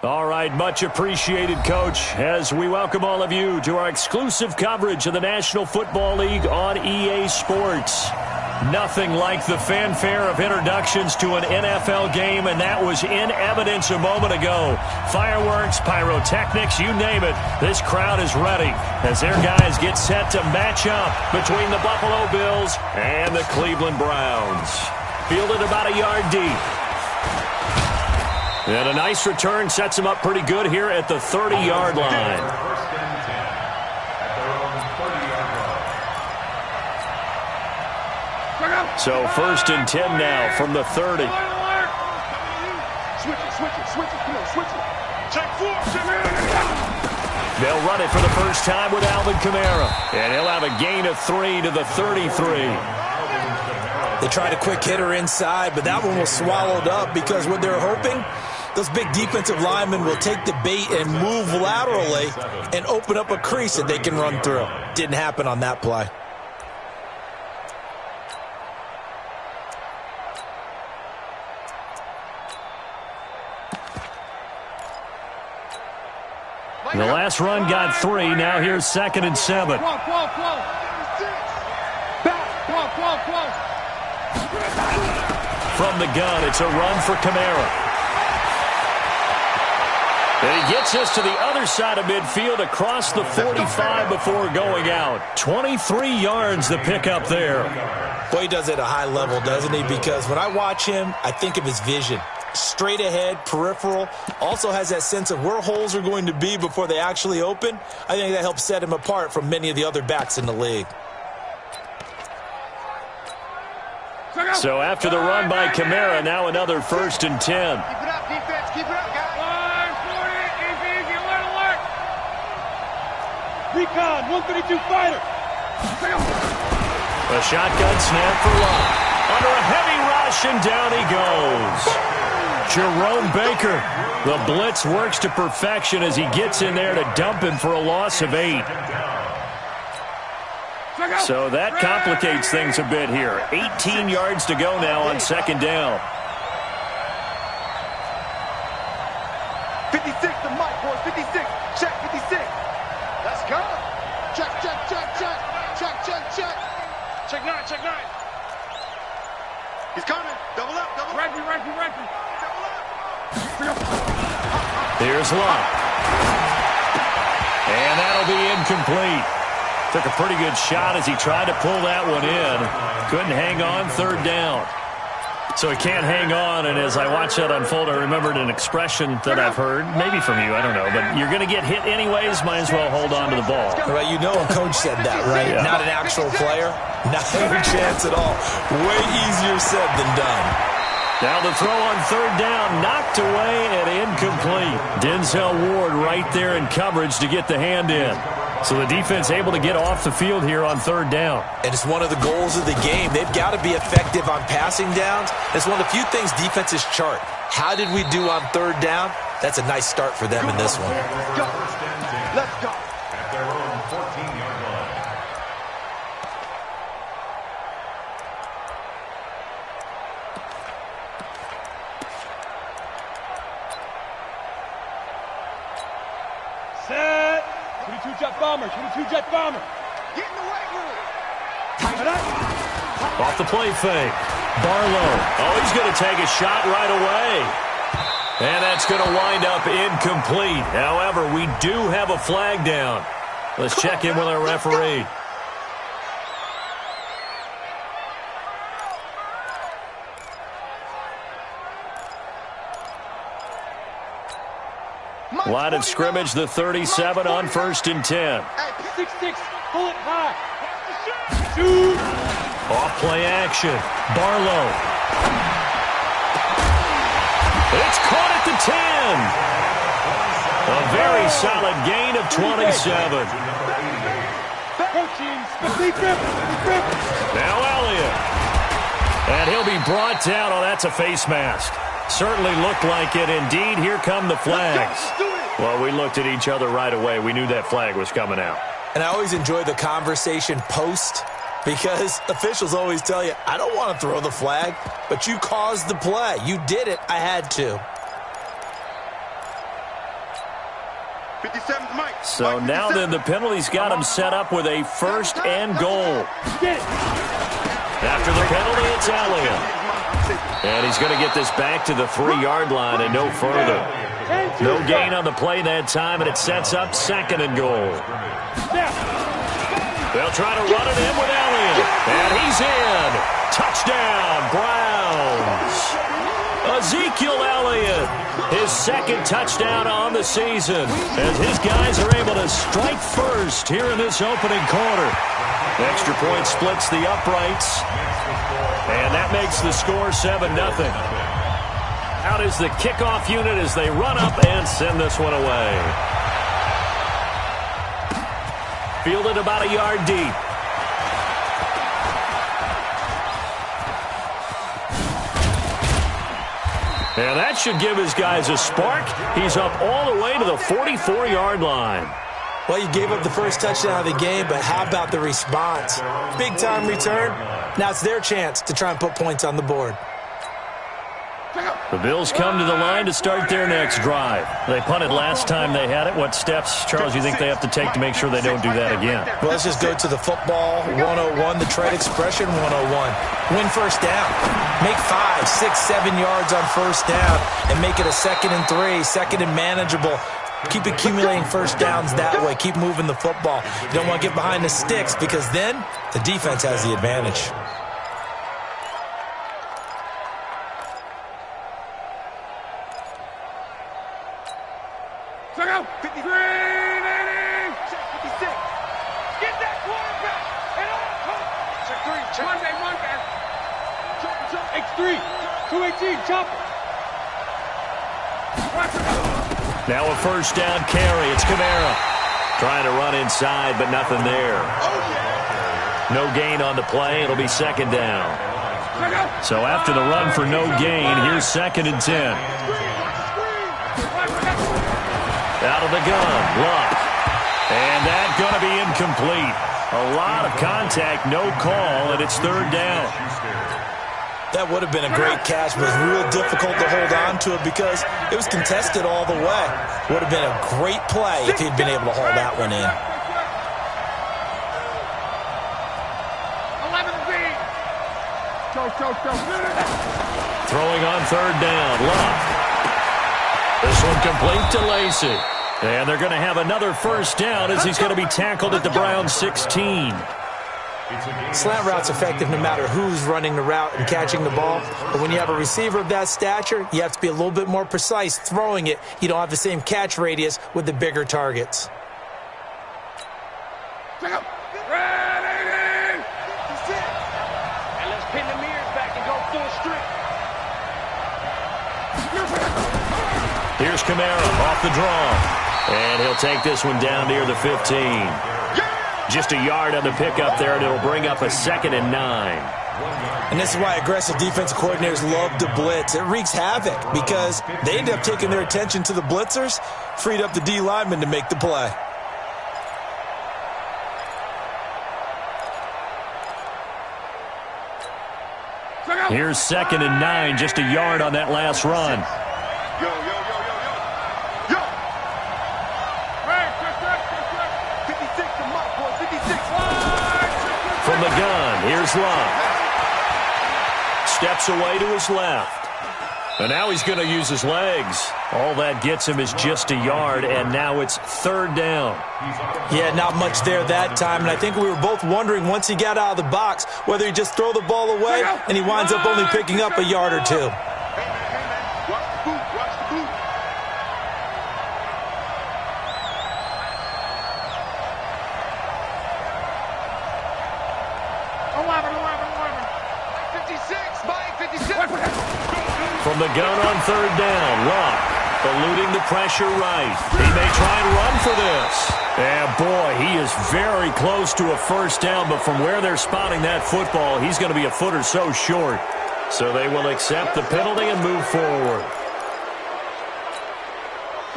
All right, much appreciated, Coach, as we welcome all of you to our exclusive coverage of the National Football League on EA Sports. Nothing like the fanfare of introductions to an NFL game, and that was in evidence a moment ago. Fireworks, pyrotechnics, you name it. This crowd is ready as their guys get set to match up between the Buffalo Bills and the Cleveland Browns. Fielded about a yard deep. And a nice return sets him up pretty good here at the 30-yard line. So 1st and 10 now from the 30. They'll run it for the first time with Alvin Kamara. And he'll have a gain of 3 to the 33. They tried a quick hitter inside, but that one was swallowed up because what they're hoping, those big defensive linemen will take the bait and move laterally and open up a crease that they can run through. Didn't happen on that play. The last run got 3. Now here's 2nd and 7. From the gun, it's a run for Kamara. And he gets us to the other side of midfield across the 45 before going out. 23 yards the pickup there. Boy, he does it at a high level, doesn't he? Because when I watch him, I think of his vision. Straight ahead, peripheral, also has that sense of where holes are going to be before they actually open. I think that helps set him apart from many of the other backs in the league. So after the run by Kamara, now another 1st and 10. Keep it up, defense. Keep it up, guys. Easy, alert. Recon, 132 fighter. A shotgun snap for Lott. Under a heavy rush, and down he goes. Jerome Baker, the blitz works to perfection as he gets in there to dump him for a loss of 8. So that complicates things a bit here. 18 yards to go now on 2nd down. 56 to Mike, boys. 56. Check, 56. Let's go. Check. Check 9. He's coming. Double up. Right. Here's Lott. And that'll be incomplete. Took a pretty good shot as he tried to pull that one in. Couldn't hang on, 3rd down. So he can't hang on, and as I watched that unfold, I remembered an expression that I've heard, maybe from you, I don't know, but you're going to get hit anyways, might as well hold on to the ball. Right, you know a coach said that, right? Yeah. Not an actual player. Not a chance at all. Way easier said than done. Now the throw on 3rd down, knocked away and incomplete. Denzel Ward right there in coverage to get the hand in. So the defense able to get off the field here on 3rd down. And it's one of the goals of the game. They've got to be effective on passing downs. It's one of the few things defenses chart. How did we do on 3rd down? That's a nice start for them in this one. Let's go. At their own 14-yard line. Set. 22-jet bomber. Get in the weight room. Tighten it up. Off the play fake. Barlow. Oh, he's going to take a shot right away. And that's going to wind up incomplete. However, we do have a flag down. Let's check in with our referee. Line of scrimmage, the 37 on 1st and 10. 6-6, pull it high. Shoot. Off play action. Barlow. It's caught at the 10. A very solid gain of 27. Now Elliott. And he'll be brought down. Oh, that's a face mask. Certainly looked like it. Indeed, here come the flags. Well, we looked at each other right away. We knew that flag was coming out. And I always enjoy the conversation post because officials always tell you, I don't want to throw the flag, but you caused the play. You did it. I had to. So now then, the penalty's got him set up with a 1st and goal. After the penalty, it's Elliott. And he's going to get this back to the 3-yard line and no further. No gain on the play that time, and it sets up 2nd and goal. They'll try to run it in with Elliott. And he's in. Touchdown, Browns. Ezekiel Elliott, his 2nd touchdown on the season, as his guys are able to strike first here in this opening quarter. Extra point splits the uprights, and that makes the score 7-0. Out is the kickoff unit as they run up and send this one away. Fielded about a yard deep. And that should give his guys a spark. He's up all the way to the 44-yard line. Well, you gave up the first touchdown of the game, but how about the response? Big-time return. Now it's their chance to try and put points on the board. The Bills come to the line to start their next drive. They punted last time they had it. What steps, Charles, you think they have to take to make sure they don't do that again? Well, let's just go to the football 101, the trade expression 101. Win first down. Make 5, 6, 7 yards on first down and make it a 2nd and 3, 2nd and manageable. Keep accumulating first downs that way. Keep moving the football. You don't want to get behind the sticks because then the defense has the advantage. Check out 53, 56. Get that quarterback and on. Check 3. Check. Monday. Jump. X3. 218. Chopper. Now a first down carry. It's Kamara. Trying to run inside, but nothing there. No gain on the play. It'll be 2nd down. So after the run for no gain, here's 2nd and 10. Out of the gun, Luck. And that's going to be incomplete. A lot of contact, no call, and it's 3rd down. That would have been a great catch, but it was real difficult to hold on to it because it was contested all the way. Would have been a great play if he'd been able to hold that one in. 11 Throwing on 3rd down, Luck. This one complete to Lacey. And they're going to have another first down as he's going to be tackled at the Browns 16. Slant route's effective no matter who's running the route and catching the ball. But when you have a receiver of that stature, you have to be a little bit more precise throwing it. You don't have the same catch radius with the bigger targets. Ready. And let's pin the mirrors back and go full strip. Here's Kamara off the draw. And he'll take this one down near the 15. Just a yard on the pickup there, and it'll bring up a 2nd and 9. And this is why aggressive defensive coordinators love to blitz. It wreaks havoc because they end up taking their attention to the blitzers, freed up the D lineman to make the play. Here's 2nd and 9, just a yard on that last run. From the gun, here's Luck. Steps away to his left. And now he's going to use his legs. All that gets him is just a yard, and now it's 3rd down. Yeah, not much there that time, and I think we were both wondering once he got out of the box whether he'd just throw the ball away, and he winds up only picking up a yard or two. From the gun on 3rd down, Luck eluding the pressure right. He may try and run for this. And boy, he is very close to a first down, but from where they're spotting that football, he's going to be a foot or so short. So they will accept the penalty and move forward.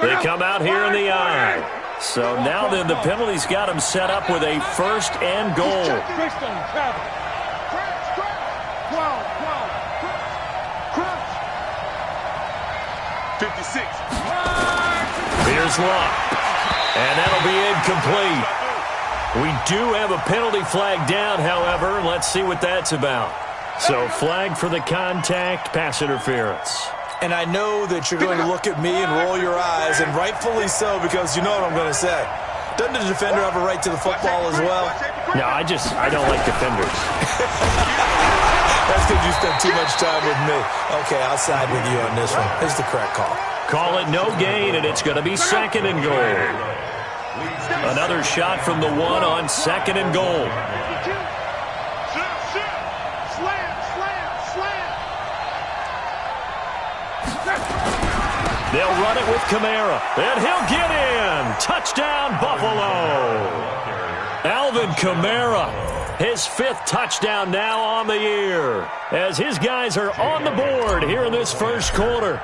They come out here in the eye. So now then, the penalty's got him set up with a 1st and goal. 56. Here's Luck. And that'll be incomplete. We do have a penalty flag down, however. Let's see what that's about. So flag for the contact, pass interference. And I know that you're going to look at me and roll your eyes, and rightfully so, because you know what I'm going to say. Doesn't the defender have a right to the football as well? No, I don't like defenders. That's because you spent too much time with me. Okay, I'll side with you on this one. Here's the correct call. Call it no gain, and it's going to be 2nd and goal. Another shot from the 1 on 2nd and goal. They'll run it with Kamara, and he'll get in. Touchdown, Buffalo. Alvin Kamara, his 5th touchdown now on the year, as his guys are on the board here in this first quarter.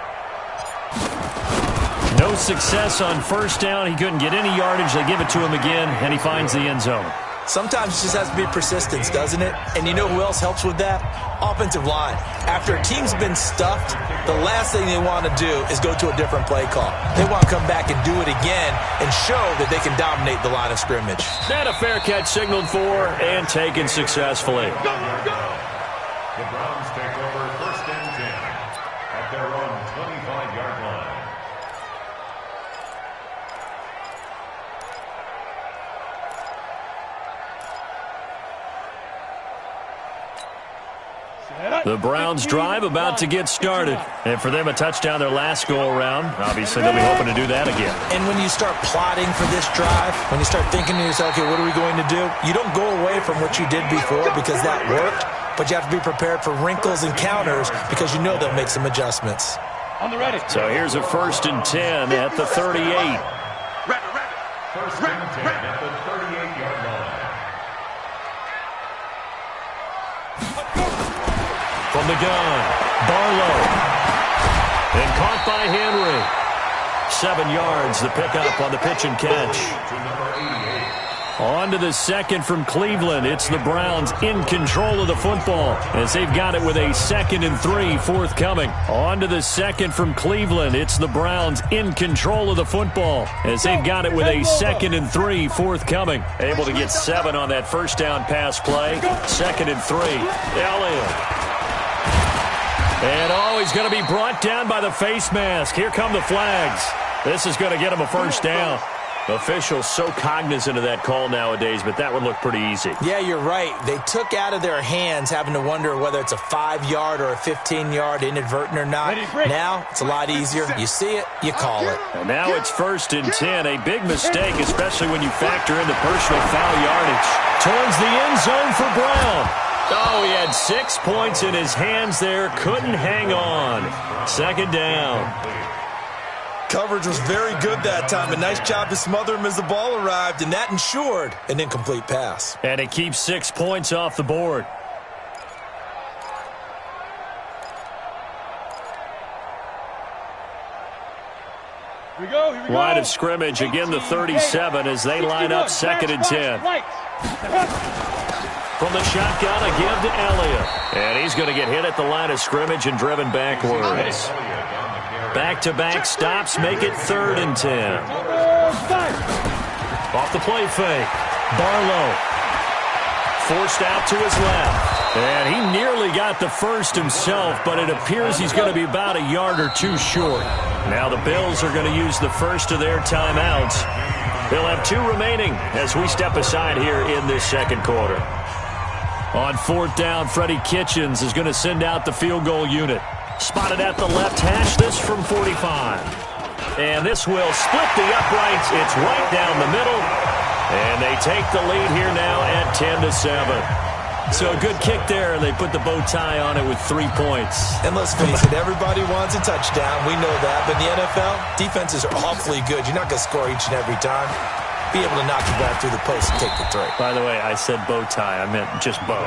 No success on first down. He couldn't get any yardage. They give it to him again, and he finds the end zone. Sometimes it just has to be persistence, doesn't it? And you know who else helps with that? Offensive line. After a team's been stuffed, the last thing they want to do is go to a different play call. They want to come back and do it again and show that they can dominate the line of scrimmage. And a fair catch signaled for and taken successfully. The Browns take over 1st and 10 at their own 25-yard line. The Browns drive about to get started. And for them, a touchdown their last go-around. Obviously, they'll be hoping to do that again. And when you start plotting for this drive, when you start thinking to yourself, okay, what are we going to do? You don't go away from what you did before because that worked, but you have to be prepared for wrinkles and counters because you know they'll make some adjustments. On the ready. So here's a 1st and 10 at the 38. 1st and 10 at the 38-yard line. From the gun, Barlow. And caught by Henry. 7 yards, the pickup on the pitch and catch. On to the 2nd from Cleveland. It's the Browns in control of the football as they've got it with a 2nd and 3 forthcoming. On to the 2nd from Cleveland. It's the Browns in control of the football as they've got it with a 2nd and 3 forthcoming. Able to get 7 on that first down pass play. 2nd and 3. Elliott. And he's going to be brought down by the face mask. Here come the flags. This is going to get him a first down. Officials so cognizant of that call nowadays, but that would look pretty easy. Yeah, you're right. They took out of their hands having to wonder whether it's a 5-yard or a 15-yard inadvertent or not. Now, it's a lot easier. You see it, you call it. And now it's 1st and 10. A big mistake, especially when you factor in the personal foul yardage. Towards the end zone for Brown. Oh, he had 6 points in his hands there. Couldn't hang on. 2nd down. Coverage was very good that time. A nice job to smother him as the ball arrived, and that ensured an incomplete pass. And it keeps 6 points off the board. Here we go. Line of scrimmage, again the 37 as they line up 2nd and 10. From the shotgun, a give to Elliott. And he's going to get hit at the line of scrimmage and driven backwards. Back-to-back stops make it 3rd and 10. Off the play fake. Barlow. Forced out to his left. And he nearly got the first himself, but it appears he's going to be about a yard or two short. Now the Bills are going to use the first of their timeouts. They'll have 2 remaining as we step aside here in this 2nd quarter. On 4th down, Freddie Kitchens is going to send out the field goal unit. Spotted at the left hash, this from 45. And this will split the uprights. It's right down the middle. And they take the lead here now at 10-7. So a good kick there, and they put the bow tie on it with 3 points. And let's face it, everybody wants a touchdown. We know that. But in the NFL, defenses are awfully good. You're not going to score each and every time. Be able to knock the ball through the post and take the 3. By the way, I said bow tie. I meant just bow.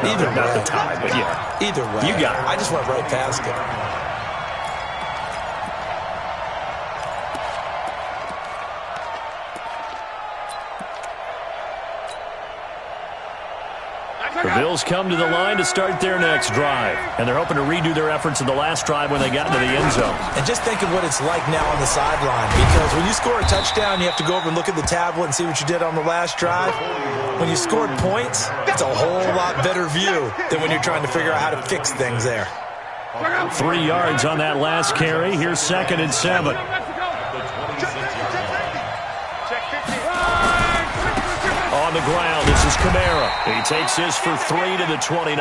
Either way. Not the tie, but yeah. Either way. You got it. I just went right past it. Bills come to the line to start their next drive, and they're hoping to redo their efforts in the last drive when they got into the end zone. And just think of what it's like now on the sideline, because when you score a touchdown, you have to go over and look at the tablet and see what you did on the last drive. When you scored points, it's a whole lot better view than when you're trying to figure out how to fix things there. 3 yards on that last carry. Here's 2nd and 7. On the ground, this is Kamara. He takes this for 3 to the 29.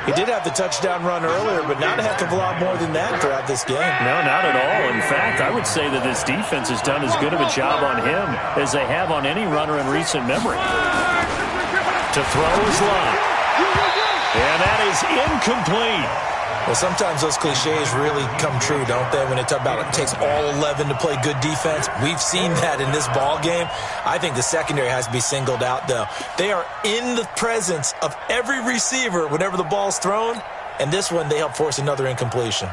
He did have the touchdown run earlier, but not a heck of a lot more than that throughout this game. No, not at all. In fact, I would say that this defense has done as good of a job on him as they have on any runner in recent memory. To throw is Lott. And that is incomplete. Well, sometimes those cliches really come true, don't they? When they talk about it takes all 11 to play good defense. We've seen that in this ball game. I think the secondary has to be singled out, though. They are in the presence of every receiver whenever the ball's thrown, and this one they help force another incompletion.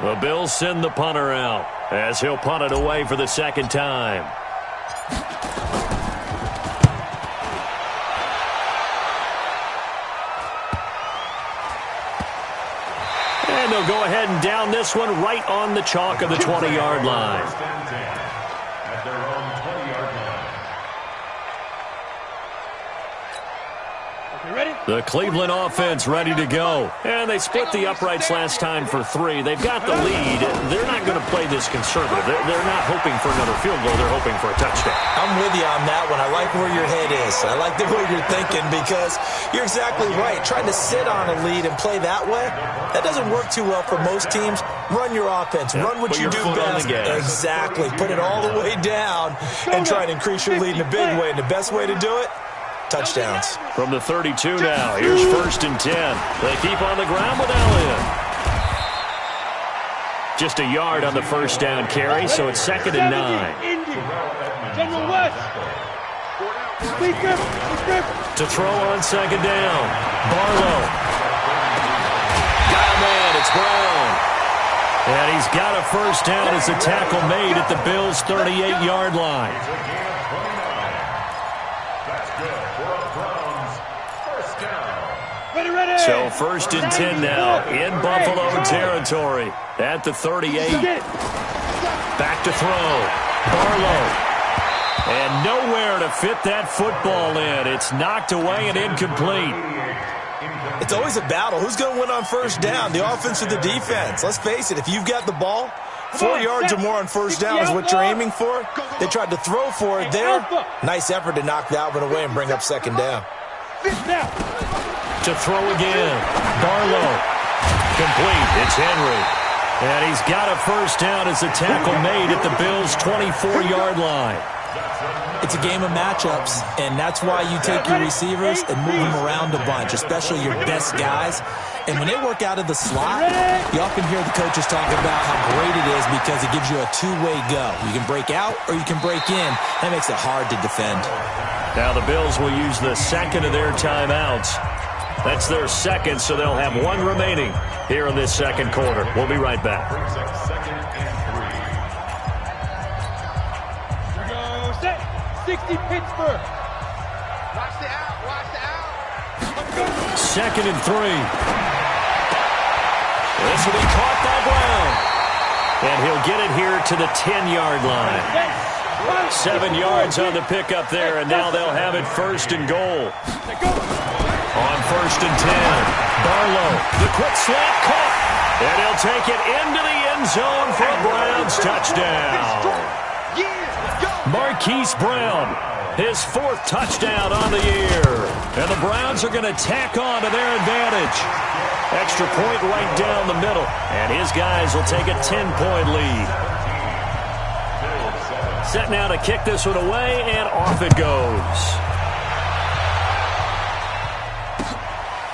The Bills send the punter out as he'll punt it away for the second time. And they'll go ahead and down this one right on the chalk of the 20-yard line. At their own 20-yard line. Okay, ready? The Cleveland offense ready to go. And they split the uprights last time for 3. They've got the lead. They're not going to play this conservative. They're not hoping for another field goal. They're hoping for a touchdown. I'm with you on that one. I like where your head is. I like the way you're thinking, because you're exactly right. Trying to sit on a lead and play that way, that doesn't work too well for most teams. Run your offense. Yep, Run what you do best. Exactly. Put it all the way down and try and increase your lead in a big way. And the best way to do it, touchdowns. From the 32 now, here's 1st and 10. They keep on the ground with Elliott. Just a yard on the first down carry, so it's 2nd and 9. General West. To throw on 2nd down. Barlow. Got a man, it's Brown. And he's got a first down as a tackle made at the Bills' 38-yard line. So 1st and 10 now in Buffalo territory at the 38. Back to throw. Barlow. And nowhere to fit that football in. It's knocked away and incomplete. It's always a battle. Who's going to win on first down, the offense or the defense? Let's face it, if you've got the ball, 4 yards or more on first down is what you're aiming for. They tried to throw for it there. Nice effort to knock that one away and bring up 2nd down. To throw again. Barlow. Complete. It's Henry. And he's got a first down as a tackle made at the Bills' 24-yard line. It's a game of matchups, and that's why you take your receivers and move them around a bunch, especially your best guys. And when they work out of the slot, you often hear the coaches talk about how great it is because it gives you a two-way go. You can break out or you can break in. That makes it hard to defend. Now the Bills will use the 2nd of their timeouts. That's their 2nd, so they'll have 1 remaining here in this 2nd quarter. We'll be right back. 60 Pittsburgh. Watch the out. Watch the out. 2nd and 3. This will be caught by Brown. And he'll get it here to the 10-yard line. 7 yards on the pickup there, and now they'll have it 1st and goal. On 1st and 10, Barlow, the quick slant caught. And he'll take it into the end zone for a Browns touchdown. Marquise Brown, his 4th touchdown on the year. And the Browns are going to tack on to their advantage. Extra point right down the middle. And his guys will take a 10-point lead. Set now to kick this one away, and off it goes.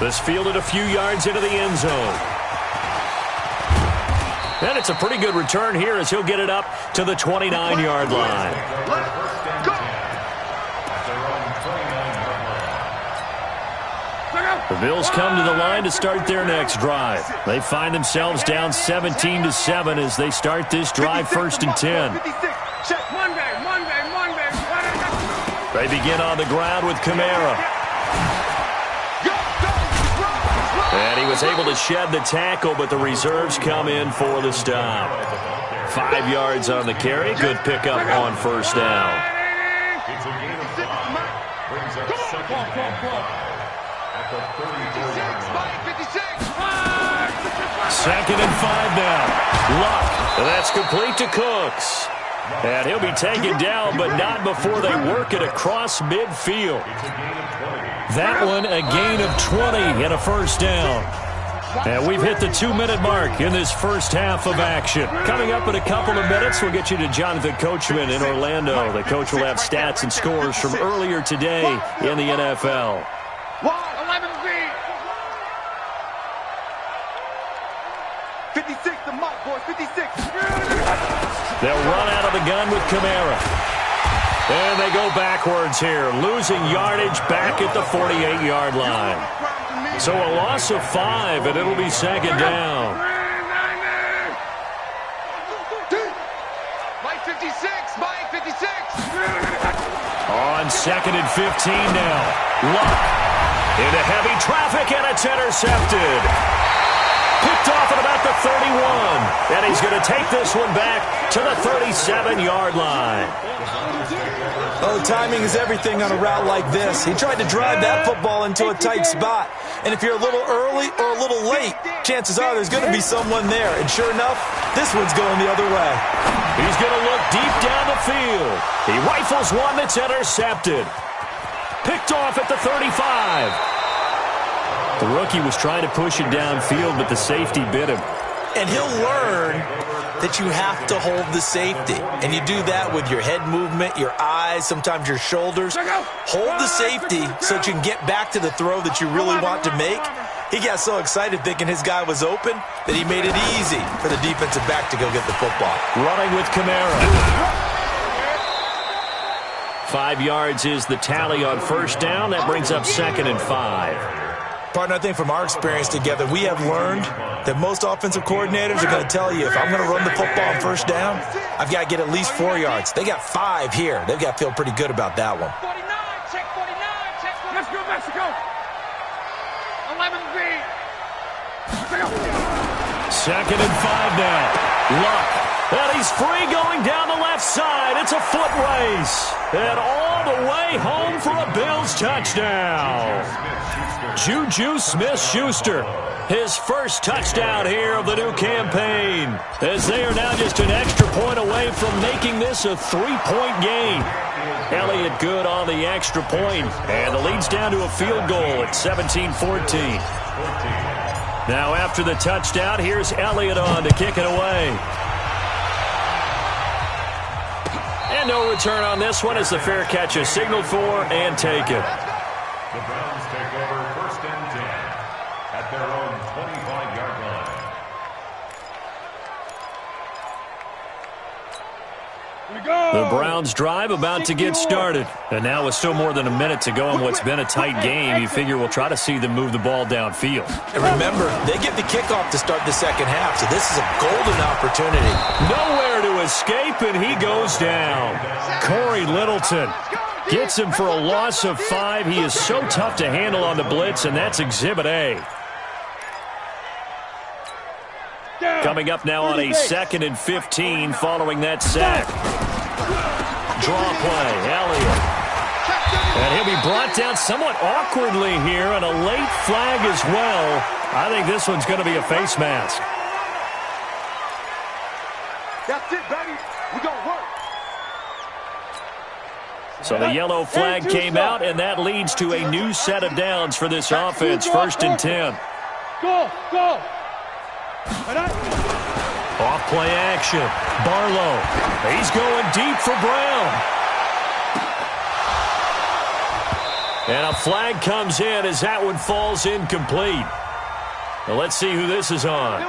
This fielded a few yards into the end zone. And it's a pretty good return here as he'll get it up to the 29-yard line. The Bills come to the line to start their next drive. They find themselves down 17-7 as they start this drive 1st and 10. They begin on the ground with Kamara. was able to shed the tackle, but the reserves come in for the stop. 5 yards on the carry. Good pickup on first down. It's a gain of 5. Brings up second and 5 at the 34-yard line. Second and 5 now. Luck. That's complete to Cooks. And he'll be taken down, but not before they work it across midfield. That one, a gain of 20 and a first down. And we've hit the 2-minute mark in this first half of action. Coming up in a couple of minutes, we'll get you to Jonathan Coachman in Orlando. The coach will have stats and scores from earlier today in the NFL. 11B. 56, the mic, boys, 56. They'll run out of the gun with Kamara. And they go backwards here, losing yardage back at the 48-yard line. So a loss of 5, and it'll be second down. Mike 56, Mike 56. On second and 15 now. Luck into heavy traffic, and it's intercepted. Picked off at about the 31. And he's going to take this one back to the 37-yard line. Oh, timing is everything on a route like this. He tried to drive that football into a tight spot. And if you're a little early or a little late, chances are there's going to be someone there. And sure enough, this one's going the other way. He's going to look deep down the field. He rifles one that's intercepted. Picked off at the 35. The rookie was trying to push it downfield, but the safety bit him. And he'll learn that you have to hold the safety. And you do that with your head movement, your eyes, sometimes your shoulders. Hold the safety so that you can get back to the throw that you really want to make. He got so excited thinking his guy was open that he made it easy for the defensive back to go get the football. Running with Kamara. 5 yards is the tally on first down. That brings up second and 5. Partner, I think from our experience together, we have learned that most offensive coordinators are going to tell you, if I'm going to run the football on first down, I've got to get at least 4 yards. They got 5 here. They've got to feel pretty good about that one. 49, check 49, check 49. Let's go, Mexico. 11B. Second and 5 now. Luck. And he's free going down the left side. It's a foot race. And all the way home for a Bills touchdown. Juju Smith-Schuster, his first touchdown here of the new campaign, as they are now just an extra point away from making this a 3-point game. Elliott good on the extra point, and the lead's down to a field goal at 17-14. Now after the touchdown, here's Elliott on to kick it away. And no return on this one as the fair catch is signaled for and taken. The Browns take over first and 10 at their own 25-yard line. The Browns drive about to get started. And now with still more than a minute to go in what's been a tight game, you figure we'll try to see them move the ball downfield. And remember, they get the kickoff to start the second half, so this is a golden opportunity. Nowhere to escape, and he goes down. Corey Littleton gets him for a loss of 5. He is so tough to handle on the blitz, and that's Exhibit A. Coming up now on a second and 15 following that sack. Draw play, Elliott. And he'll be brought down somewhat awkwardly here, and a late flag as well. I think this one's going to be a face mask. That's it, baby. We gonna work. So the yellow flag came out, and that leads to a new set of downs for this offense. First and 10. Go, go. Off play action. Barlow. He's going deep for Brown. And a flag comes in as that one falls incomplete. Now let's see who this is on.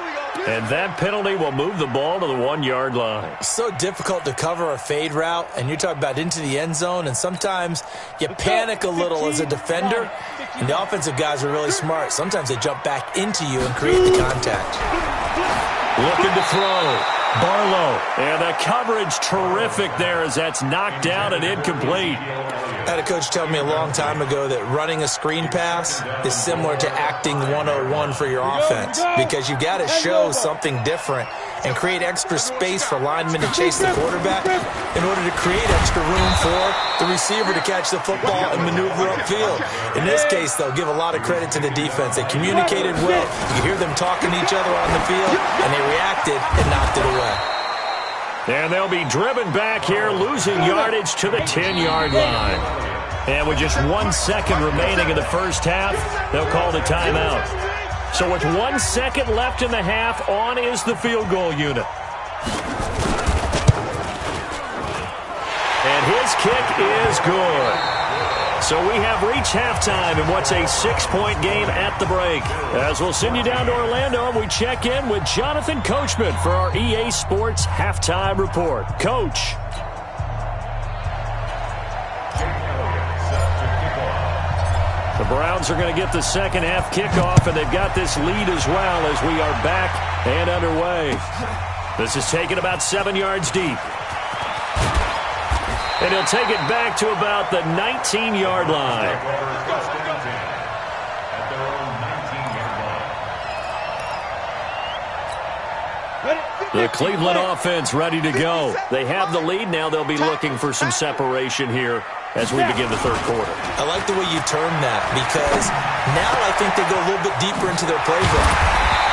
And that penalty will move the ball to the 1-yard line. It's so difficult to cover a fade route, and you're talking about into the end zone, and sometimes you panic a little as a defender, and the offensive guys are really smart. Sometimes they jump back into you and create the contact. Looking to throw. Barlow. And the coverage terrific there as that's knocked down and incomplete. I had a coach tell me a long time ago that running a screen pass is similar to acting 101 for your offense, because you got to show something different and create extra space for linemen to chase the quarterback in order to create extra room for the receiver to catch the football and maneuver upfield. In this case, they'll give a lot of credit to the defense. They communicated well. You hear them talking to each other on the field, and they reacted and knocked it away. And they'll be driven back here, losing yardage to the 10-yard line. And with just 1 second remaining in the first half, they'll call the timeout. So with 1 second left in the half, on is the field goal unit. And his kick is good. So we have reached halftime in what's a 6-point game at the break. As we'll send you down to Orlando, we check in with Jonathan Coachman for our EA Sports Halftime Report. Coach. The Browns are going to get the second half kickoff, and they've got this lead as well as we are back and underway. This is taken about 7 yards deep. And he'll take it back to about the 19-yard line. The Cleveland offense ready to go. They have the lead. Now they'll be looking for some separation here as we begin the third quarter. I like the way you termed that, because now I think they go a little bit deeper into their playbook.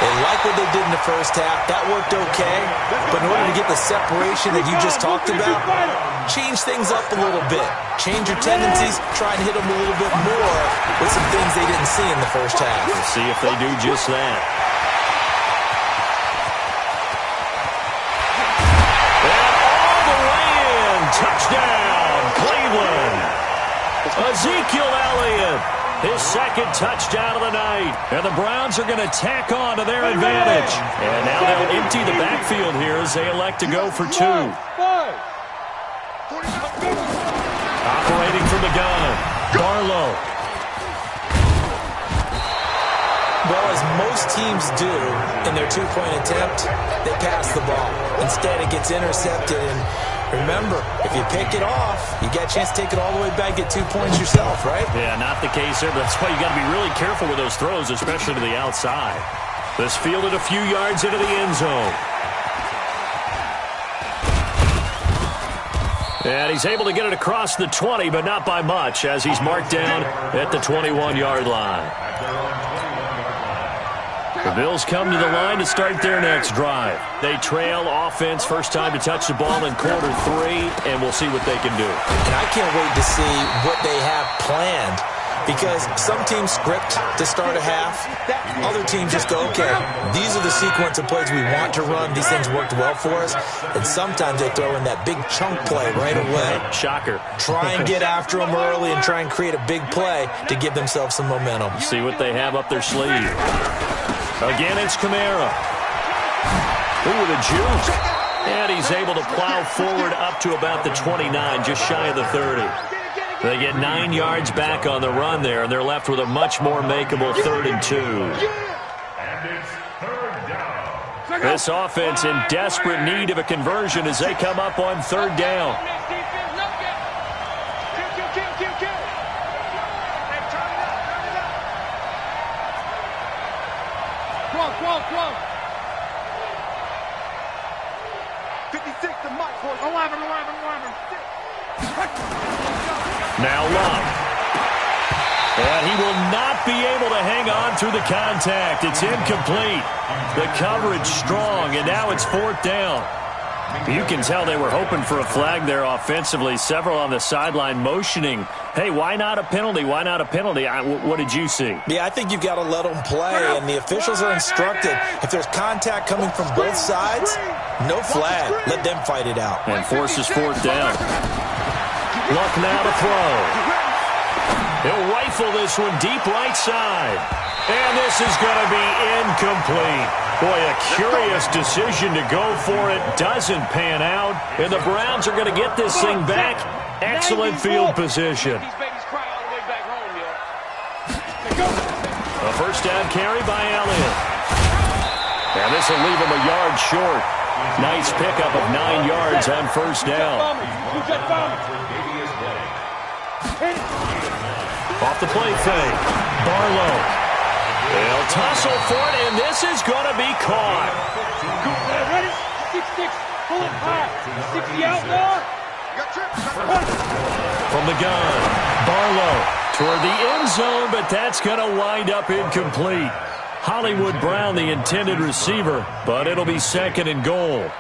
They like what they did in the first half. That worked okay. But in order to get the separation that you just talked about, change things up a little bit. Change your tendencies. Try and hit them a little bit more with some things they didn't see in the first half. We'll see if they do just that. And all the way in. Touchdown, Cleveland. Ezekiel Elliott. His second touchdown of the night. And the Browns are going to tack on to their advantage. And now they'll empty the backfield here as they elect to go for 2. Operating from the gun, Barlow. Well, as most teams do in their 2-point attempt, they pass the ball. Instead, it gets intercepted. And remember, if you pick it off, you get a chance to take it all the way back, get 2 points yourself, right? Yeah, not the case there, but that's why you got to be really careful with those throws, especially to the outside. This fielded a few yards into the end zone. And he's able to get it across the 20, but not by much, as he's marked down at the 21-yard line. The Bills come to the line to start their next drive. They trail offense, first time to touch the ball in quarter 3, and we'll see what they can do. And I can't wait to see what they have planned, because some teams script to start a half. Other teams just go, okay, these are the sequence of plays we want to run. These things worked well for us. And sometimes they throw in that big chunk play right away. Shocker. Try and get after them early and try and create a big play to give themselves some momentum. See what they have up their sleeve. Again, it's Kamara. Ooh, the juke. And he's able to plow forward up to about the 29, just shy of the 30. They get 9 yards back on the run there, and they're left with a much more makeable 3rd and 2. This offense in desperate need of a conversion as they come up on 3rd down. Come on. 56 to Mike, boys. 11. Now Love. And he will not be able to hang on through the contact. It's incomplete. The coverage strong, and now it's 4th down. You can tell they were hoping for a flag there offensively. Several on the sideline motioning, hey, why not a penalty? Why not a penalty? What did you see? Yeah, I think you've got to let them play, and the officials are instructed. If there's contact coming from both sides, no flag. Let them fight it out. And forces 4th down. Luck now to throw. He'll rifle this one deep right side. And this is going to be incomplete. Boy, a curious decision to go for it. Doesn't pan out. And the Browns are going to get this thing back. Excellent field position. A first down carry by Elliott. And this will leave him a yard short. Nice pickup of 9 yards on first down. Off the play fake. Barlow. They'll tussle for it, and this is going to be caught. Ready? 6-6. Pull it high. 60 out now. From the gun, Barlow toward the end zone, but that's going to wind up incomplete. Hollywood Brown, the intended receiver, but it'll be 2nd and goal.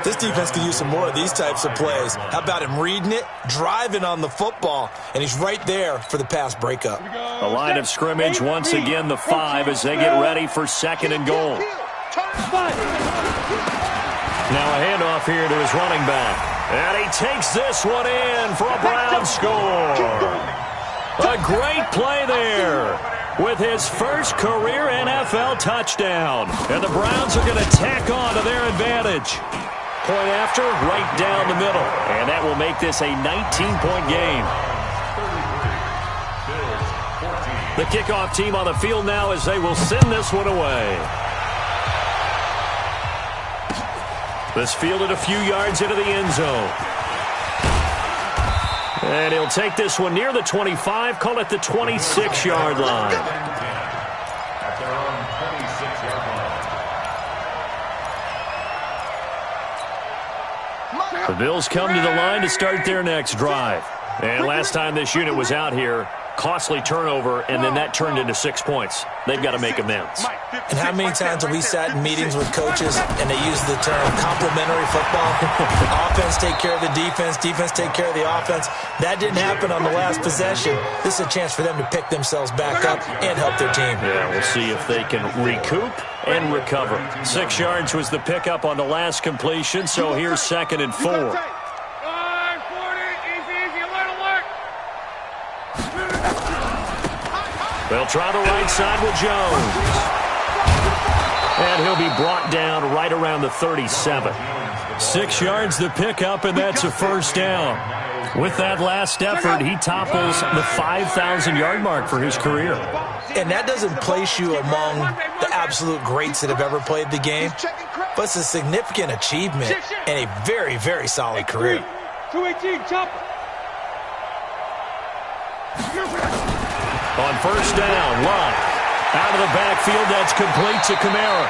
This defense could use some more of these types of plays. How about him reading it, driving on the football, and he's right there for the pass breakup. The line of scrimmage, once again, the 5 as they get ready for 2nd and goal. Now a handoff here to his running back. And he takes this one in for a Brown score. A great play there with his first career NFL touchdown. And the Browns are going to tack on to their advantage. Point after, right down the middle. And that will make this a 19-point game. The kickoff team on the field now as they will send this one away. This fielded a few yards into the end zone. And he'll take this one near the 25, call it the 26-yard line. At their own 26-yard line. The Bills come to the line to start their next drive. And last time this unit was out here, costly turnover, and then that turned into 6 points. They've got to make amends. And how many times have we sat in meetings with coaches and they use the term complementary football? Offense take care of the defense, defense take care of the offense. That didn't happen on the last possession. This is a chance for them to pick themselves back up and help their team. Yeah, we'll see if they can recoup and recover. 6 yards was the pickup on the last completion, so here's 2nd and 4. They'll try the right side with Jones. And he'll be brought down right around the 37. 6 yards the pickup, and that's a first down. With that last effort, he topples the 5,000-yard mark for his career. And that doesn't place you among the absolute greats that have ever played the game, but it's a significant achievement and a very, very solid career. 218, chopper. On first down, Lott out of the backfield, that's complete to Kamara.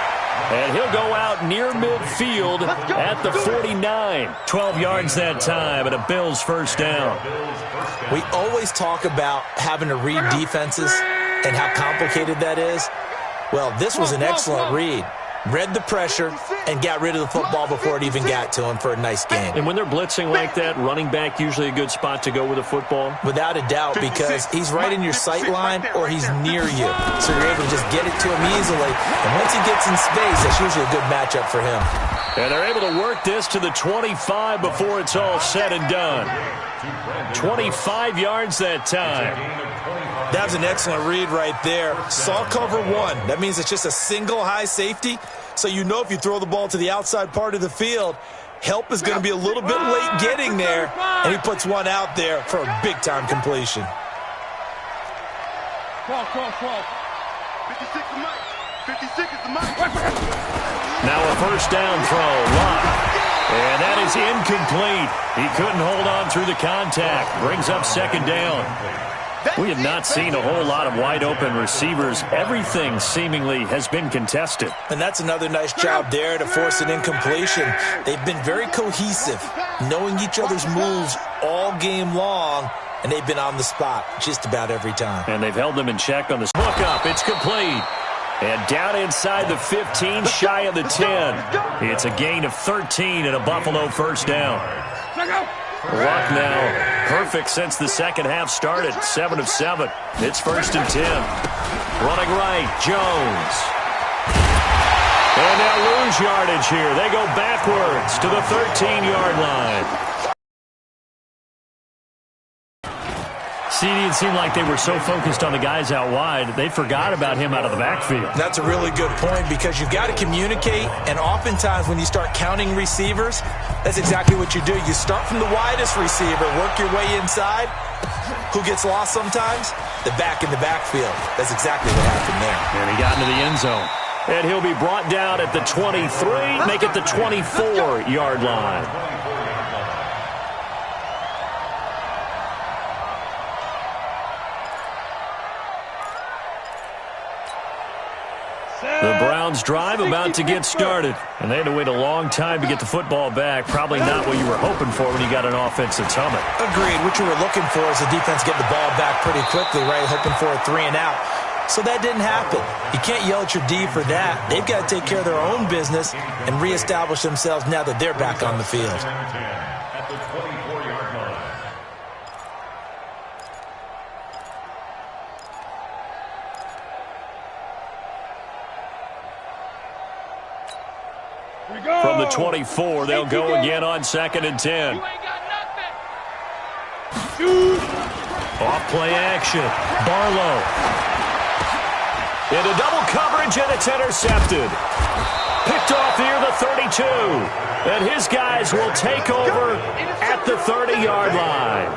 And he'll go out near midfield at the 49. 12 yards that time, and a Bills first down. We always talk about having to read defenses and how complicated that is. Well, this was an excellent read. Read the pressure and got rid of the football before it even got to him for a nice gain. And when they're blitzing like that, running back usually a good spot to go with the football? Without a doubt, because he's right in your sight line or he's near you. So you're able to just get it to him easily. And once he gets in space, that's usually a good matchup for him. And they're able to work this to the 25 before it's all said and done. 25 yards that time. That was an excellent read right there. Saw cover one. That means it's just a single high safety. So you know if you throw the ball to the outside part of the field, help is going to be a little bit late getting there. And he puts one out there for a big-time completion. 12. 56 is Mike. 56 is the Mike. Now a first down throw. Lott. And that is incomplete. He couldn't hold on through the contact. Brings up 2nd down. We have not seen a whole lot of wide-open receivers. Everything seemingly has been contested. And that's another nice job there to force an incompletion. They've been very cohesive, knowing each other's moves all game long, and they've been on the spot just about every time. And they've held them in check on the hook up. It's complete. And down inside the 15, shy of the 10. It's a gain of 13 and a Buffalo first down. Luck now perfect since the second half started. 7 of 7. It's 1st and 10. Running right, Jones. And they'll lose yardage here. They go backwards to the 13-yard line. It seemed like they were so focused on the guys out wide, they forgot about him out of the backfield. That's a really good point because you've got to communicate, and oftentimes when you start counting receivers, that's exactly what you do. You start from the widest receiver, work your way inside. Who gets lost sometimes? The back in the backfield. That's exactly what happened there. And he got into the end zone. And he'll be brought down at the 23, make it the 24-yard line. The Browns' drive about to get started. And they had to wait a long time to get the football back. Probably not what you were hoping for when you got an offensive summit. Agreed. What you were looking for is the defense get the ball back pretty quickly, right? Hoping for a 3 and out. So that didn't happen. You can't yell at your D for that. They've got to take care of their own business and reestablish themselves now that they're back on the field. At the 24-yard line. From the 24, they'll go again on 2nd and 10. You ain't got nothing. Off play action. Barlow. Into double coverage, and it's intercepted. Picked off near the 32. And his guys will take over at the 30-yard line.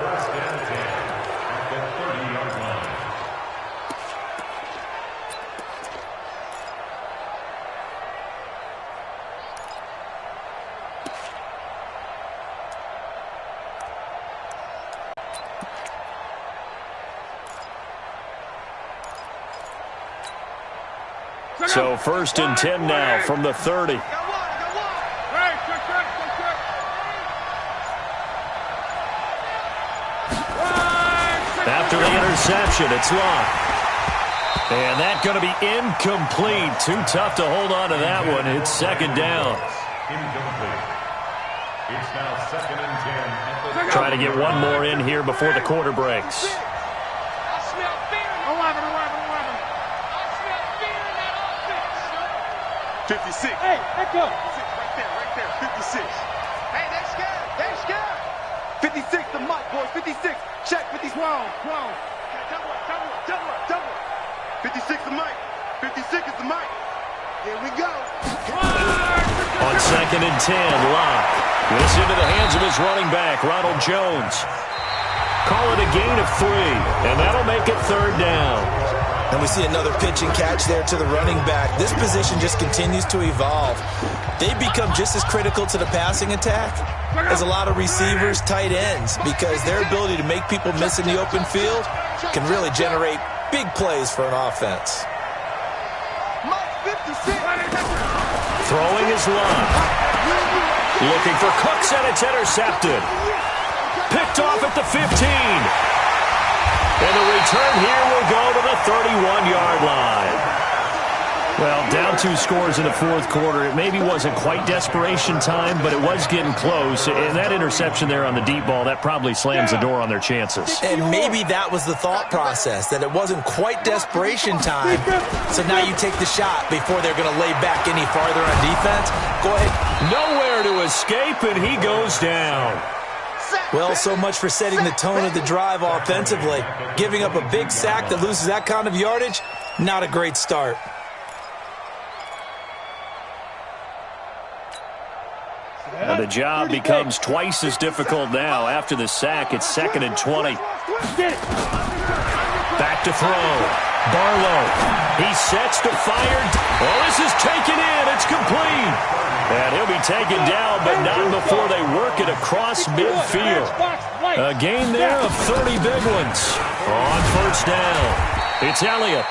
So 1st and 10 now from the 30. After the interception, it's locked. And that's going to be incomplete. Too tough to hold on to that one. It's 2nd down. Incomplete. It's now 2nd and 10. Trying to get one more in here before the quarter breaks. 56. Hey, let go. Right there, 56. Hey, they scared. 56, the mic, boys, 56. Check, 56. 12. Double. 56, the mic. 56 is the mic. Here we go. On 2nd and 10, Locke. This into the hands of his running back, Ronald Jones. Call it a gain of 3, and that'll make it 3rd down. And we see another pitch and catch there to the running back. This position just continues to evolve. They become just as critical to the passing attack as a lot of receivers, tight ends, because their ability to make people miss in the open field can really generate big plays for an offense. Throwing is Locke. Looking for Cooks, and it's intercepted. Picked off at the 15. And the return here will go to the 31-yard line. Well, down 2 scores in the 4th quarter. It maybe wasn't quite desperation time, but it was getting close. And that interception there on the deep ball, that probably slams the door on their chances. And maybe that was the thought process, that it wasn't quite desperation time. So now you take the shot before they're going to lay back any farther on defense. Go ahead. Nowhere to escape, and he goes down. Well, so much for setting the tone of the drive offensively. Giving up a big sack that loses that kind of yardage, not a great start. And the job becomes twice as difficult now. After the sack, it's 2nd and 20. Back to throw. Barlow. He sets to fire. Oh, this is taken in. It's complete. And he'll be taken down, but not before they work it across midfield. A gain there of 30 big ones. On 1st down, it's Elliott.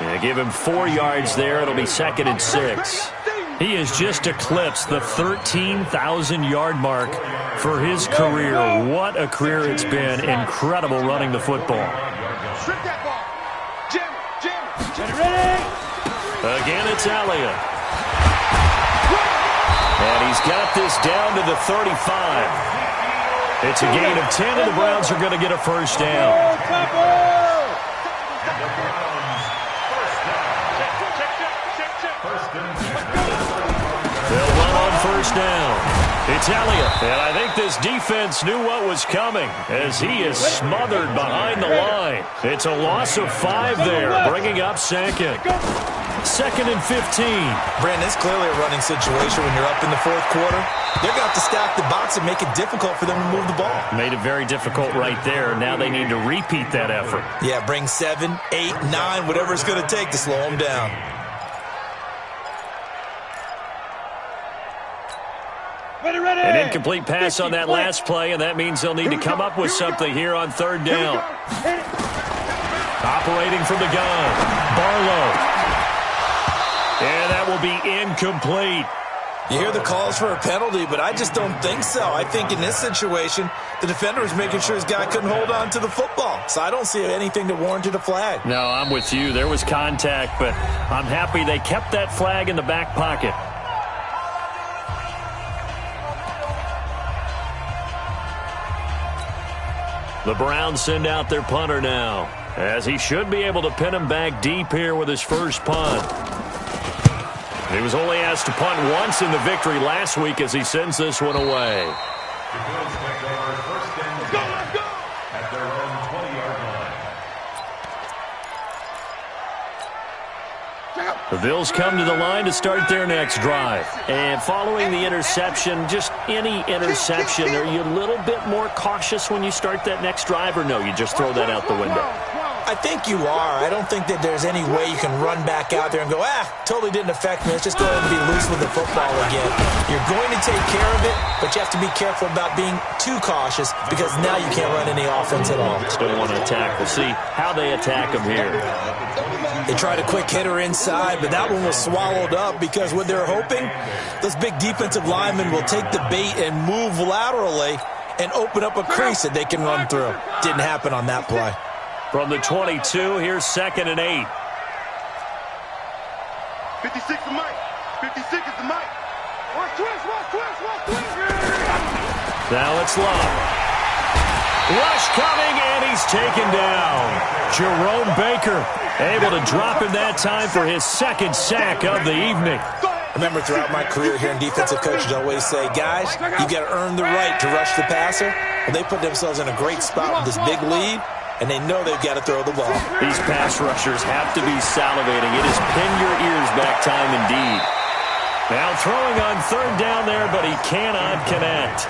Yeah, give him 4 yards there. It'll be 2nd and 6. He has just eclipsed the 13,000-yard mark for his career. What a career it's been. Incredible running the football. Again, it's Elliott. And he's got this down to the 35. It's a gain of 10, and the Browns are going to get a 1st down. They'll run on 1st down. It's Elliott, and I think this defense knew what was coming as he is smothered behind the line. It's a loss of 5 there, bringing up 2nd. 2nd and 15. Brandon, it's clearly a running situation when you're up in the 4th quarter. They're going to have to stack the box and make it difficult for them to move the ball. Made it very difficult right there. Now they need to repeat that effort. Yeah, bring 7, 8, 9, whatever it's going to take to slow them down. An incomplete pass on that last play, and that means they'll need to come up with something here on third down. Operating from the gun, Barlow. And that will be incomplete. You hear the calls for a penalty, but I just don't think so. I think in this situation, the defender was making sure his guy couldn't hold on to the football. So I don't see anything that warranted a flag. No, I'm with you. There was contact, but I'm happy they kept that flag in the back pocket. The Browns send out their punter now, as he should be able to pin him back deep here with his first punt. He was only asked to punt once in the victory last week as he sends this one away. The Bills take over first and 10 at their own 20-yard line. The Bills come to the line to start their next drive. And following the interception, just any interception, are you a little bit more cautious when you start that next drive, or no, you just throw that out the window? I think you are. I don't think that there's any way you can run back out there and go, totally didn't affect me. Let's just go ahead and be loose with the football again. You're going to take care of it, but you have to be careful about being too cautious because now you can't run any offense at all. Still want to attack. We'll see how they attack them here. They tried a quick hitter inside, but that one was swallowed up because what they're hoping, those big defensive linemen will take the bait and move laterally and open up a crease that they can run through. Didn't happen on that play. From the 22, here's 2nd and 8. 56 to Mike. 56 is the Mike. Watch twist. Now it's Love. Rush coming, and he's taken down. Jerome Baker able to drop him that time for his second sack of the evening. I remember throughout my career here in defensive coaches always say, guys, you got to earn the right to rush the passer. And they put themselves in a great spot with this big lead, and they know they've got to throw the ball. These pass rushers have to be salivating. It is pin your ears back time indeed. Now throwing on third down there, but he cannot connect.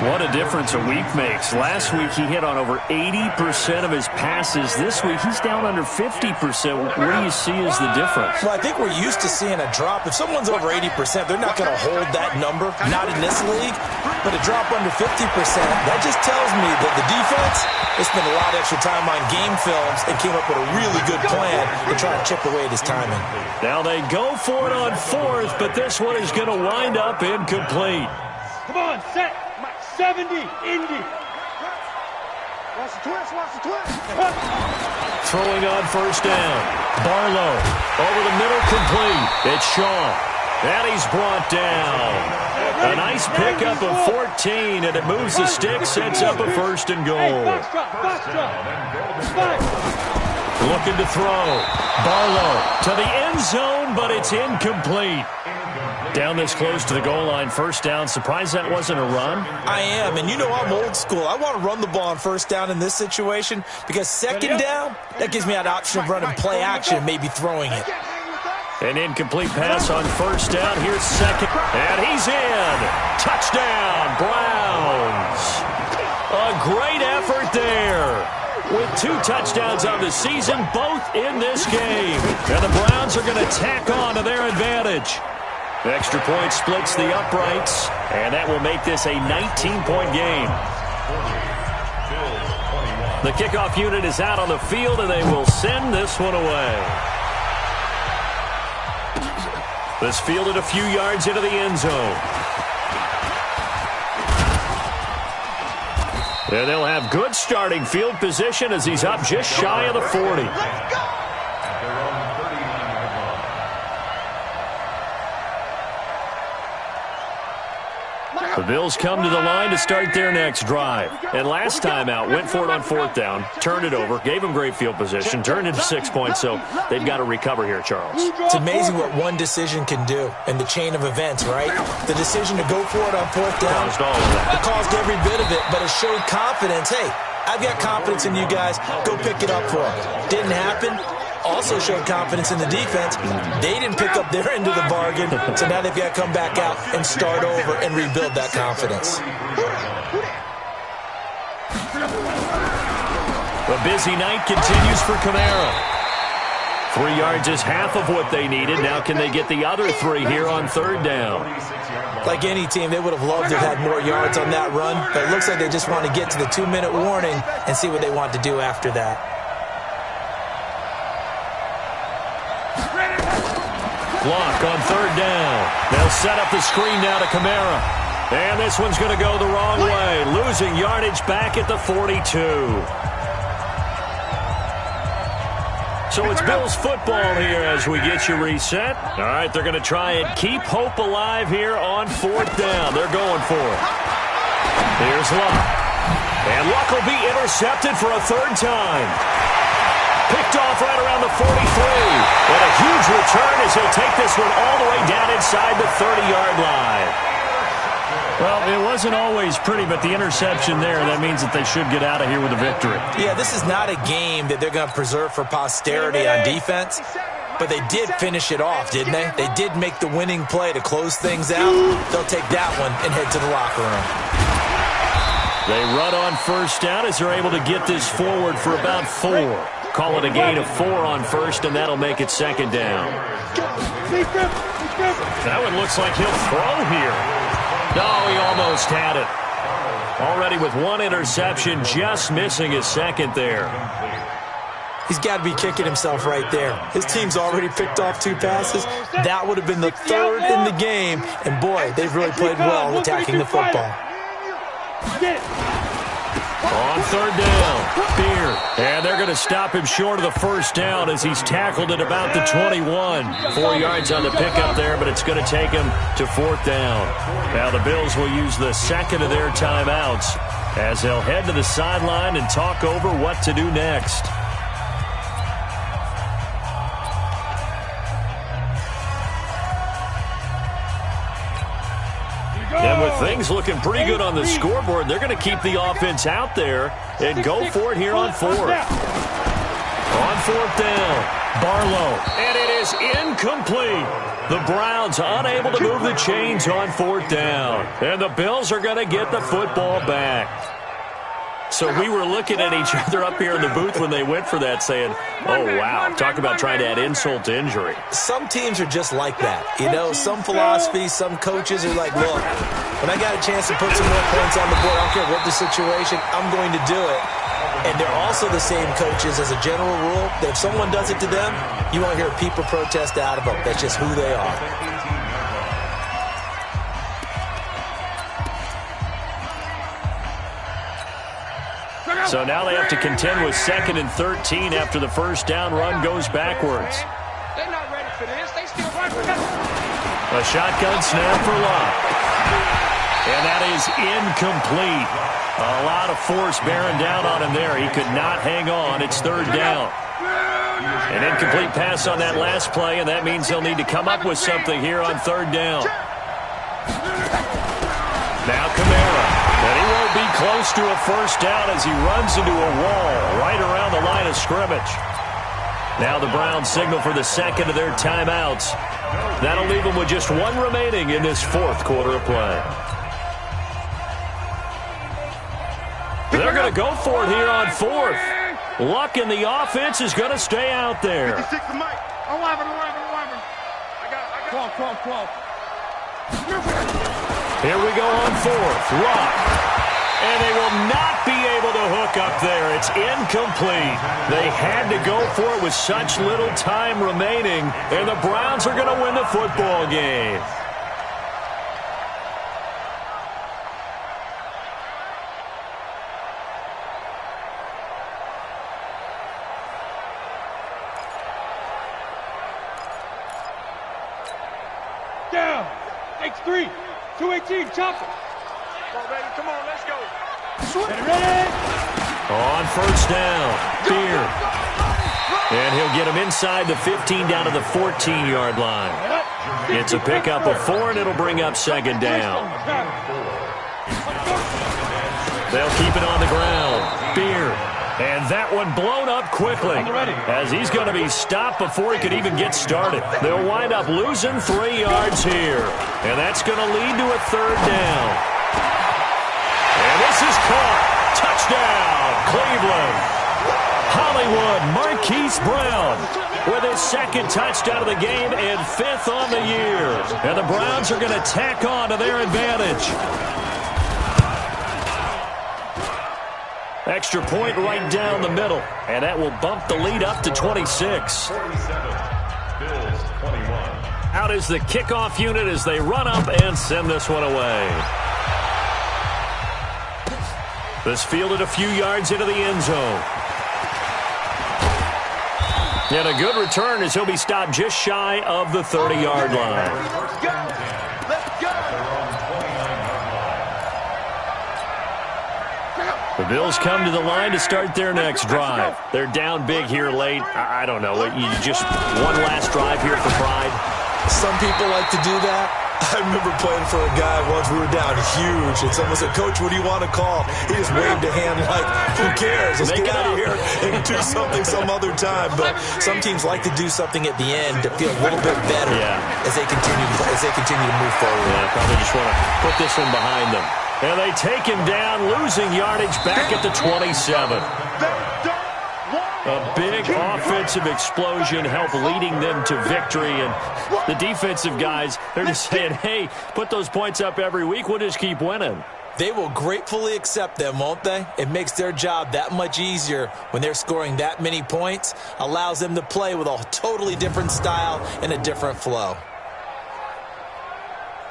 What a difference a week makes. Last week he hit on over 80% of his passes. This week he's down under 50%. What do you see as the difference? Well, I think we're used to seeing a drop. If someone's over 80%, they're not going to hold that number, not in this league. But a drop under 50%, that just tells me that the defense, they spent a lot of extra time on game films and came up with a really good plan to try and chip away at his timing. Now they go for it on fourth, but this one is going to wind up incomplete. Come on, set. 70, Indy. Watch the twist. Throwing on first down. Barlow over the middle, complete. It's Shaw. And he's brought down. A nice pickup of 14, and it moves the stick, sets up a first and goal. Box drop. Looking to throw. Barlow to the end zone, but it's incomplete. Down this close to the goal line, first down. Surprised that wasn't a run? I am, and you know I'm old school. I want to run the ball on first down in this situation because second down, that gives me that option of running play action and maybe throwing it. An incomplete pass on first down. Here's second, and he's in. Touchdown, Browns. A great effort there. With 2 touchdowns on the season, both in this game. And the Browns are going to tack on to their advantage. Extra point splits the uprights, and that will make this a 19-point game. The kickoff unit is out on the field, and they will send this one away. This fielded a few yards into the end zone. And they'll have good starting field position as he's up just shy of the 40. The Bills come to the line to start their next drive. And last time out, went for it on fourth down, turned it over, gave them great field position, turned it to 6 points, so they've got to recover here, Charles. It's amazing what one decision can do in the chain of events, right? The decision to go for it on fourth down, Caused all of that. it caused every bit of it, but it showed confidence. Hey, I've got confidence in you guys. Go pick it up for them. Didn't happen. Also showed confidence in the defense. They didn't pick up their end of the bargain, so now they've got to come back out and start over and rebuild that confidence. The busy night continues for Kamara. 3 yards is half of what they needed. Now can they get the other 3 here on third down? Like any team, they would have loved to have had more yards on that run, but it looks like they just want to get to the 2-minute warning and see what they want to do after that. Clock on third down. They'll set up the screen now to Kamara. And this one's going to go the wrong way, losing yardage back at the 42. So it's Bills football here as we get you reset. All right, they're going to try and keep hope alive here on fourth down. They're going for it. Here's Luck. And Luck will be intercepted for a third time. Picked off right around the 43. And a huge return as he'll take this one all the way down inside the 30-yard line. Well, it wasn't always pretty, but the interception there, that means that they should get out of here with a victory. Yeah, this is not a game that they're going to preserve for posterity on defense, but they did finish it off, didn't they? They did make the winning play to close things out. They'll take that one and head to the locker room. They run on first down as they're able to get this forward for about 4. Call it a gain of 4 on first, and that'll make it second down. That one looks like he'll throw here. No, he almost had it. Already with 1 interception, just missing his second there. He's got to be kicking himself right there. His team's already picked off 2 passes. That would have been the 3rd in the game. And, boy, they've really played well attacking the football. On third down, Beard. And they're going to stop him short of the first down as he's tackled at about the 21. 4 yards on the pickup there, but it's going to take him to fourth down. Now the Bills will use the second of their timeouts as they'll head to the sideline and talk over what to do next. And with things looking pretty good on the scoreboard, they're going to keep the offense out there and go for it here on fourth. On fourth down, Barlow. And it is incomplete. The Browns unable to move the chains on fourth down. And the Bills are going to get the football back. So we were looking at each other up here in the booth when they went for that saying, oh, wow, talk about trying to add insult to injury. Some teams are just like that. You know, some philosophies, some coaches are like, look, when I got a chance to put some more points on the board, I don't care what the situation, I'm going to do it. And they're also the same coaches as a general rule that if someone does it to them, you won't hear people protest out of them. That's just who they are. So now they have to contend with 2nd and 13 after the first down run goes backwards. They're not ready for this. They still run for this. A shotgun snap for Luck. And that is incomplete. A lot of force bearing down on him there. He could not hang on. It's third down. An incomplete pass on that last play, and that means they'll need to come up with something here on third down. Now Kamara. And he won't be close to a first down as he runs into a wall right around the line of scrimmage. Now the Browns signal for the second of their timeouts. That'll leave them with just 1 remaining in this fourth quarter of play. They're going to go for it here on fourth. Luck in the offense is going to stay out there. 56 to Mike. 11. I got 12. Here we go on fourth. Luck. And they will not be able to hook up there. It's incomplete. They had to go for it with such little time remaining, and the Browns are going to win the football game. Down. X3. 218. Chopper. Come on, baby. Come on, let's go. Ready? On first down, Beard. And he'll get him inside the 15 down to the 14-yard line. It's a pickup of 4, and it'll bring up second down. They'll keep it on the ground. Beard. And that one blown up quickly as he's going to be stopped before he could even get started. They'll wind up losing 3 yards here. And that's going to lead to a third down. And this is caught. Touchdown, Cleveland. Hollywood, Marquise Brown with his second touchdown of the game and 5th on the year. And the Browns are going to tack on to their advantage. Extra point right down the middle, and that will bump the lead up to 26. 47, Bills 21. Out is the kickoff unit as they run up and send this one away. This fielded a few yards into the end zone. And a good return as he'll be stopped just shy of the 30-yard line. Let's go. Let's go. The Bills come to the line to start their next drive. They're down big here late. I don't know. You just one last drive here for pride. Some people like to do that. I remember playing for a guy once. We were down huge, and someone said, "Coach, what do you want to call?" He just waved a hand like, "Who cares? Let's get out of here and do something some other time." But some teams like to do something at the end to feel a little bit better as they continue to move forward. Yeah, probably just want to put this one behind them. And they take him down, losing yardage back at the 27. A big offensive explosion helped leading them to victory. And the defensive guys, they're just saying, hey, put those points up every week. We'll just keep winning. They will gratefully accept them, won't they? It makes their job that much easier when they're scoring that many points. Allows them to play with a totally different style and a different flow.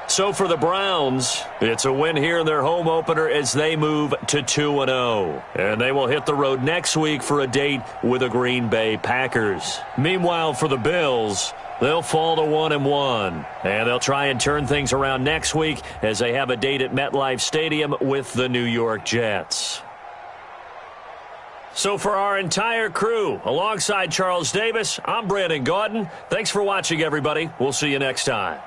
So for the Browns, it's a win here in their home opener as they move to 2-0. And they will hit the road next week for a date with the Green Bay Packers. Meanwhile, for the Bills, they'll fall to 1-1. And they'll try and turn things around next week as they have a date at MetLife Stadium with the New York Jets. So for our entire crew, alongside Charles Davis, I'm Brandon Gaudin. Thanks for watching, everybody. We'll see you next time.